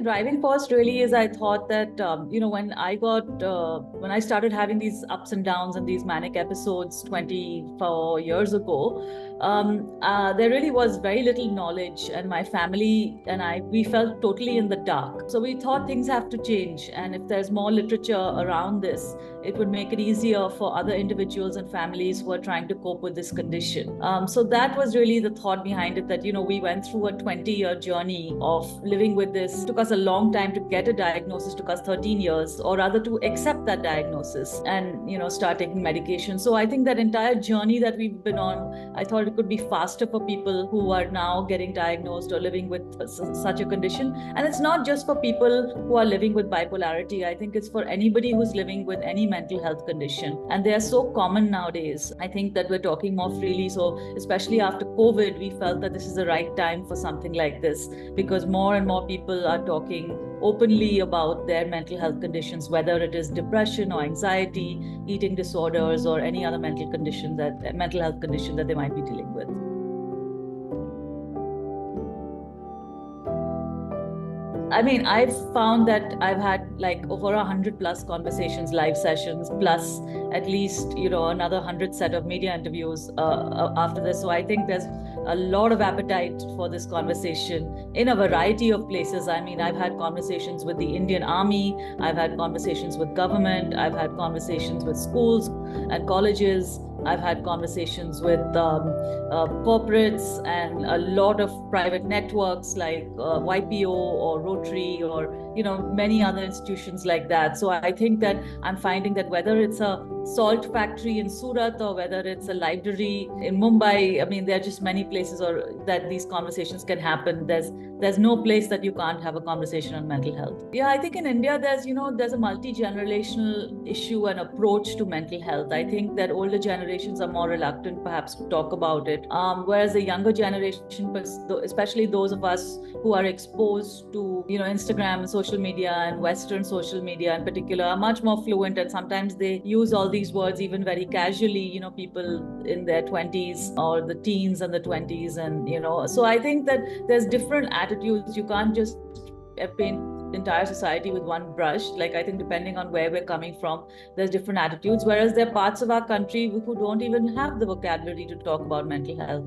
driving force really is, I thought that, when I started having these ups and downs and these manic episodes 24 years ago, there really was very little knowledge, and my family and we felt totally in the dark. So we thought things have to change. And if there's more literature around this, it would make it easier for other individuals and families who are trying to cope with this condition. So that was really the thought behind it, that, we went through a 20-year journey of living with this. It took us a long time to get a diagnosis, took us 13 years, or rather to accept that diagnosis and, start taking medication. So I think that entire journey that we've been on, I thought it could be faster for people who are now getting diagnosed or living with such a condition. And it's not just for people who are living with bipolarity. I think it's for anybody who's living with any mental health condition. And they are so common nowadays. I think that we're talking more freely. So especially after COVID, we felt that this is the right time for something like this, because more and more people are talking openly about their mental health conditions, whether it is depression or anxiety, eating disorders, or any other mental health condition that they might be dealing with. I mean, I've found that I've had like over 100 plus conversations, live sessions, plus at least, another 100 set of media interviews after this. So I think there's a lot of appetite for this conversation in a variety of places. I mean, I've had conversations with the Indian Army, I've had conversations with government, I've had conversations with schools and colleges, I've had conversations with corporates and a lot of private networks like YPO or Rotary or, many other institutions like that. So I think that I'm finding that whether it's a salt factory in Surat or whether it's a library in Mumbai, I mean, there are just many places that these conversations can happen. There's no place that you can't have a conversation on mental health. Yeah, I think in India, there's a multi-generational issue and approach to mental health. I think that older generations are more reluctant perhaps to talk about it. Whereas the younger generation, especially those of us who are exposed to, Instagram and social media and Western social media in particular, are much more fluent, and sometimes they use all these words even very casually, people in their 20s or the teens and the 20s. And, so I think that there's different attitudes. You can't just paint entire society with one brush. Like, I think depending on where we're coming from, there's different attitudes, whereas there are parts of our country who don't even have the vocabulary to talk about mental health.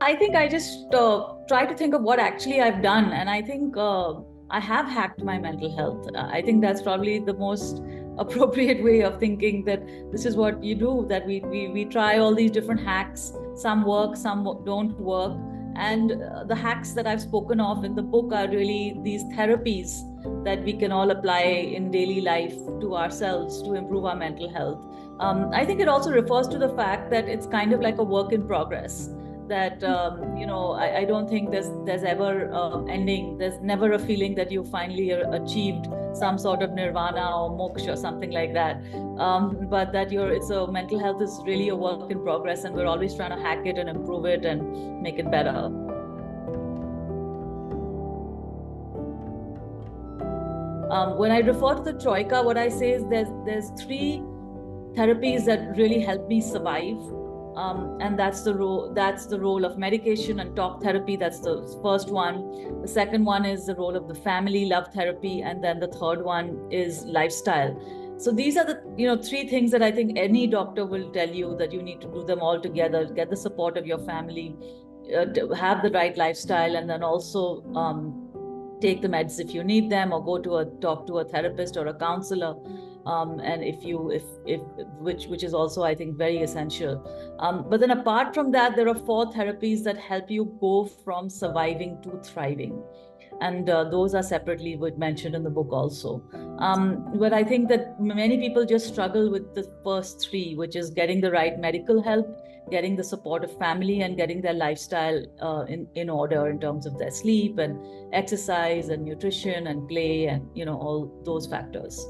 I think I just try to think of what actually I've done, and I think I have hacked my mental health. I think that's probably the most appropriate way of thinking, that this is what you do, that we try all these different hacks. Some work, some don't work. And the hacks that I've spoken of in the book are really these therapies that we can all apply in daily life to ourselves to improve our mental health. I think it also refers to the fact that it's kind of like a work in progress. That, I don't think there's ever ending. There's never a feeling that you finally achieved some sort of nirvana or moksha or something like that. But that mental health is really a work in progress, and we're always trying to hack it and improve it and make it better. When I refer to the troika, what I say is there's 3 therapies that really help me survive. And that's the role of medication and talk therapy. That's the first one. The second one is the role of the family love therapy, and then the third one is lifestyle. So these are the 3 things that I think any doctor will tell you, that you need to do them all together. Get the support of your family, have the right lifestyle, and then also take the meds if you need them, or talk to a therapist or a counselor. And which is also, I think, very essential. But then apart from that, there are 4 therapies that help you go from surviving to thriving. And those are separately mentioned in the book also. But I think that many people just struggle with the first 3, which is getting the right medical help, getting the support of family, and getting their lifestyle in order in terms of their sleep and exercise and nutrition and play and, all those factors.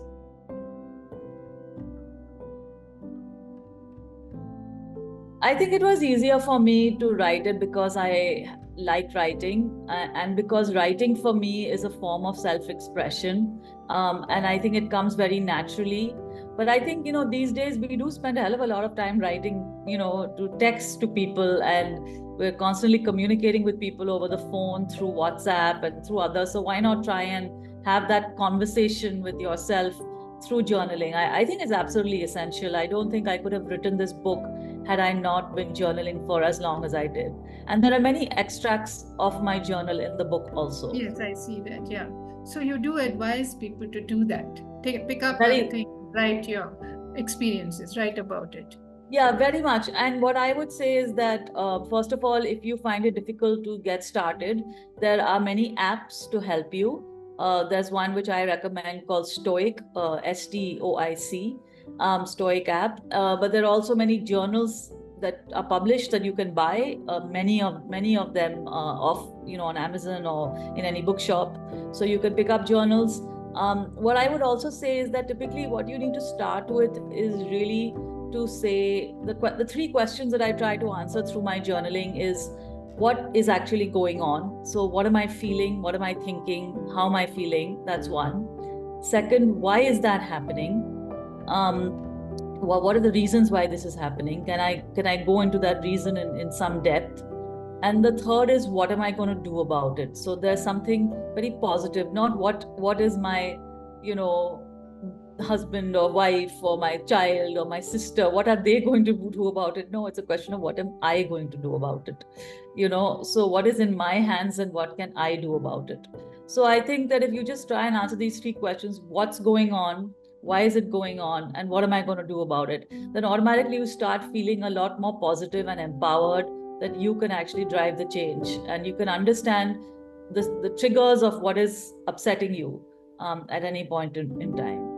I think it was easier for me to write it because I like writing, and because writing for me is a form of self-expression, and I think it comes very naturally. But I think, these days we do spend a hell of a lot of time writing, to text to people, and We're constantly communicating with people over the phone, through WhatsApp and through others. So why not try and have that conversation with yourself through journaling? I think it's absolutely essential. I don't think I could have written this book had I not been journaling for as long as I did. And there are many extracts of my journal in the book also. Yes, I see that. Yeah. So you do advise people to do that. Pick up Very, a thing, write your experiences, write about it. Yeah, very much. And what I would say is that, first of all, if you find it difficult to get started, there are many apps to help you. There's one which I recommend called Stoic, Stoic, Stoic app. But there are also many journals that are published that you can buy. Many of them off, on Amazon or in any bookshop. So you can pick up journals. What I would also say is that typically what you need to start with is really to say the three questions that I try to answer through my journaling is, what is actually going on? So what am I feeling? What am I thinking? How am I feeling? That's one. Second, why is that happening? What are the reasons why this is happening? Can I go into that reason in some depth? And the third is, what am I going to do about it? So there's something very positive, not what is my, husband or wife or my child or my sister, what are they going to do about it? No, it's a question of what am I going to do about it? So what is in my hands and what can I do about it? So I think that if you just try and answer these three questions, what's going on, why is it going on, and what am I going to do about it, then automatically you start feeling a lot more positive and empowered that you can actually drive the change, and you can understand the triggers of what is upsetting you at any point in time.